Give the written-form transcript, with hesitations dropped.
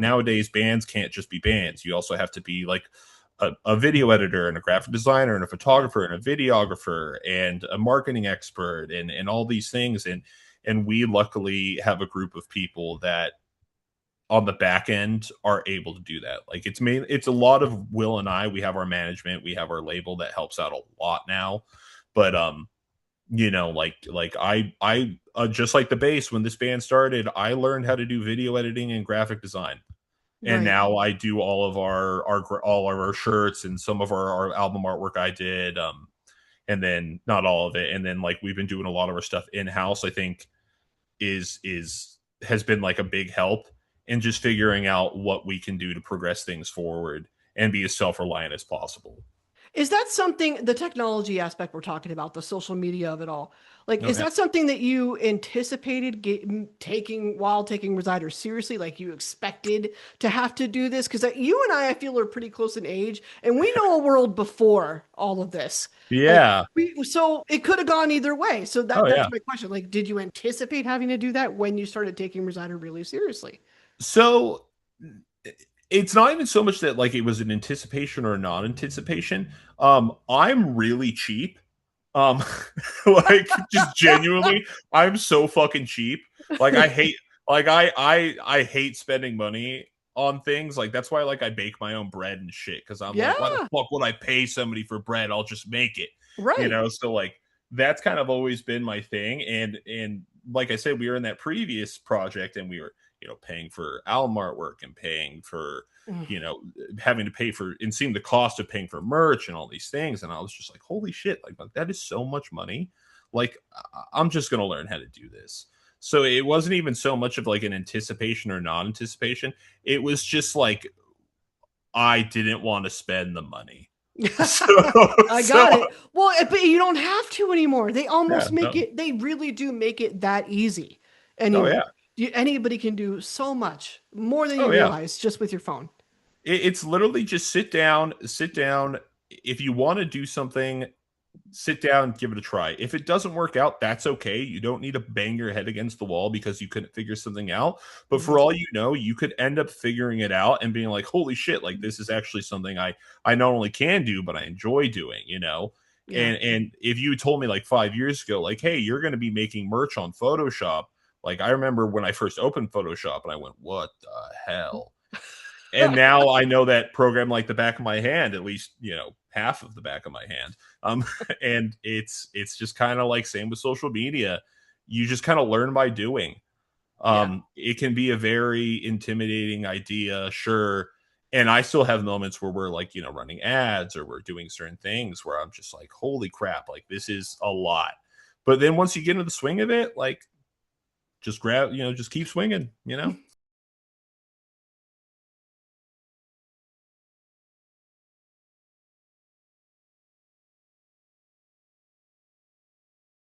nowadays bands can't just be bands. You also have to be like a video editor and a graphic designer and a photographer and a videographer and a marketing expert and all these things. And we luckily have a group of people that on the back end are able to do that. Like it's a lot of Will and I. We have our management, we have our label that helps out a lot now. But like I just like the bass, when this band started, I learned how to do video editing and graphic design. And Right. now I do all of our shirts and some of our album artwork I did. And then not all of it. And then like we've been doing a lot of our stuff in house. I think is has been like a big help in just figuring out what we can do to progress things forward and be as self-reliant as possible. Is that something, the technology aspect we're talking about, the social media of it all, like, Oh is yeah. that something that you anticipated taking while taking Resider seriously? Like you expected to have to do this? Because you and I feel are pretty close in age, and we know a world before all of this. Like Yeah. so it could have gone either way. So Oh that's yeah. my question. Like, did you anticipate having to do that when you started taking Resider really seriously? So it's not even so much that like it was an anticipation or a non-anticipation. I'm really cheap. Um, like just genuinely, I'm so fucking cheap. Like I hate, like I hate spending money on things. Like that's why like I bake my own bread and shit because I'm like, why the Yeah, fuck would I pay somebody for bread? I'll just make it, right. So like that's kind of always been my thing. And like I said, we were in that previous project and we were paying for album artwork and paying for you know having to pay for and seeing the cost of paying for merch and all these things, and I was just like, holy shit, like that is so much money. Like I'm just gonna learn how to do this. So it wasn't even so much of like an anticipation or non-anticipation. It was just like I didn't want to spend the money. so I got so it. Well, but you don't have to anymore. They yeah, almost make no. it, they really do make it that easy Oh yeah. anymore. Anybody can do so much more than you Oh yeah. realize just with your phone. It's literally just sit down. If you want to do something, sit down, give it a try. If it doesn't work out, that's okay. You don't need to bang your head against the wall because you couldn't figure something out. But for Mhm. all you know, you could end up figuring it out and being like, holy shit, like this is actually something I not only can do, but I enjoy doing. Yeah. And if you told me like 5 years ago, like, hey, you're gonna be making merch on Photoshop, like I remember when I first opened Photoshop and I went, what the hell? And now I know that program like the back of my hand, at least half of the back of my hand. Um, and it's just kind of like same with social media. You just kind of learn by doing. Yeah. It can be a very intimidating idea, sure. And I still have moments where we're like running ads or we're doing certain things where I'm just like, holy crap, like this is a lot. But then once you get into the swing of it, like just grab, just keep swinging.